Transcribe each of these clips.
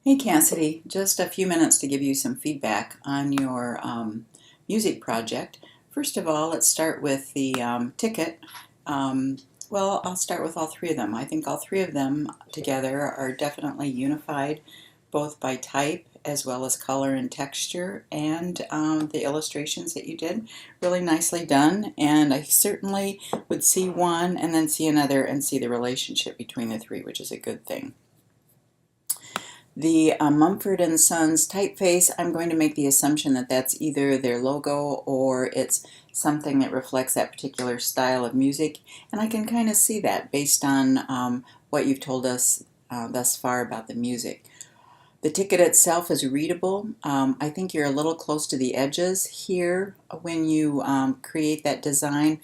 Hey Cassidy, just a few minutes to give you some feedback on your music project. First of all, let's start with the ticket. Um, well, I'll start with all three of them. I think all three of them together are definitely unified, both by type as well as color and texture, and the illustrations that you did, really nicely done. And I certainly would see one and then see another and see the relationship between the three, which is a good thing. The Mumford & Sons typeface, I'm going to make the assumption that that's either their logo or it's something that reflects that particular style of music, and I can kind of see that based on what you've told us thus far about the music. The ticket itself is readable. I think you're a little close to the edges here when you create that design.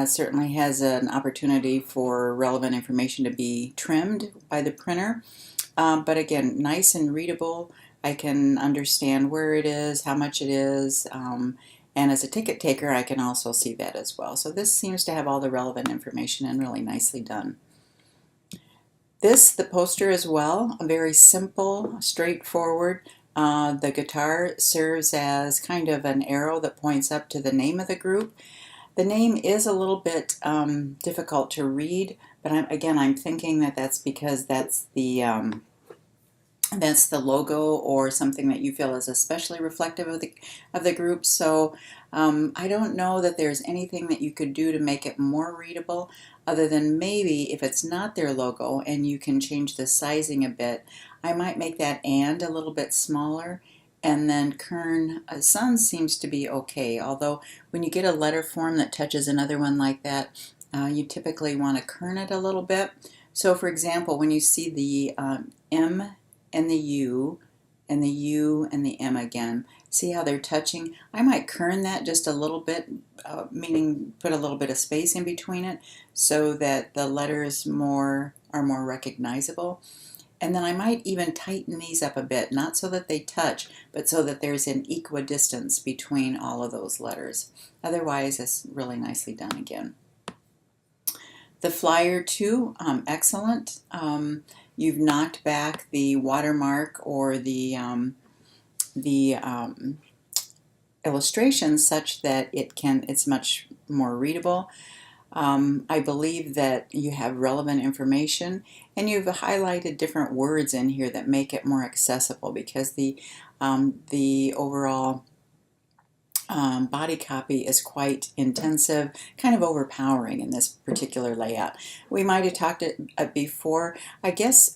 Certainly has an opportunity for relevant information to be trimmed by the printer. But again, nice and readable. I can understand where it is, how much it is, and as a ticket taker, I can also see that as well. So this seems to have all the relevant information and really nicely done. The poster as well, very simple, straightforward. The guitar serves as kind of an arrow that points up to the name of the group. The name is a little bit difficult to read, but I'm thinking that that's because that's the logo or something that you feel is especially reflective of the group. So I don't know that there's anything that you could do to make it more readable, other than maybe if it's not their logo and you can change the sizing a bit. I might make that "and" a little bit smaller, and then Kern Sons seems to be okay. Although when you get a letter form that touches another one like that, you typically want to kern it a little bit. So for example, when you see the M and the U and the U and the M again, see how they're touching? I might kern that just a little bit, meaning put a little bit of space in between it so that the letters are more recognizable. And then I might even tighten these up a bit, not so that they touch, but so that there's an equidistance between all of those letters. Otherwise, it's really nicely done again. The flyer too, excellent. You've knocked back the watermark or the illustration such that it's much more readable. I believe that you have relevant information, and you've highlighted different words in here that make it more accessible, because the overall body copy is quite intensive, kind of overpowering in this particular layout. We might have talked it before. I guess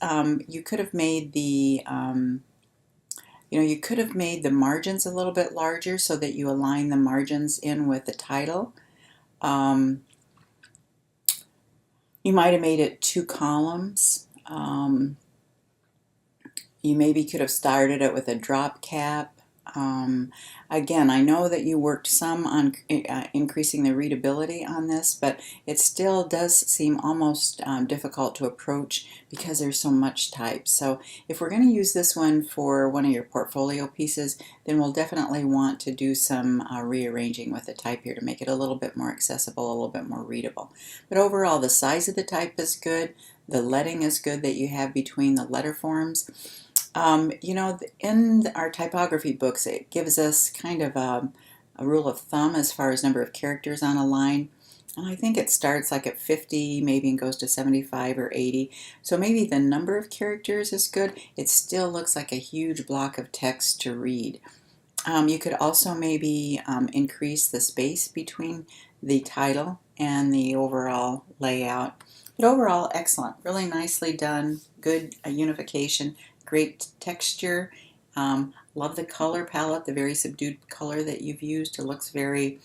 you could have made the you could have made the margins a little bit larger so that you align the margins in with the title. You might have made it 2 columns. You maybe could have started it with a drop cap. Again, I know that you worked some on increasing the readability on this, but it still does seem almost difficult to approach because there's so much type. So if we're going to use this one for one of your portfolio pieces, then we'll definitely want to do some rearranging with the type here to make it a little bit more accessible, a little bit more readable. But overall, the size of the type is good. The leading is good that you have between the letter forms. In our typography books, it gives us kind of a rule of thumb as far as number of characters on a line. And I think it starts like at 50, maybe, and goes to 75 or 80. So maybe the number of characters is good. It still looks like a huge block of text to read. You could also maybe increase the space between the title and the overall layout. But overall, excellent. Really nicely done. Good unification. Great texture. Love the color palette, the very subdued color that you've used. It looks very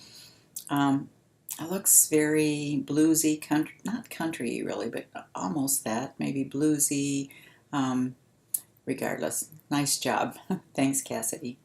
bluesy, country, not country really, but almost that, maybe bluesy. Regardless, nice job. Thanks, Cassidy.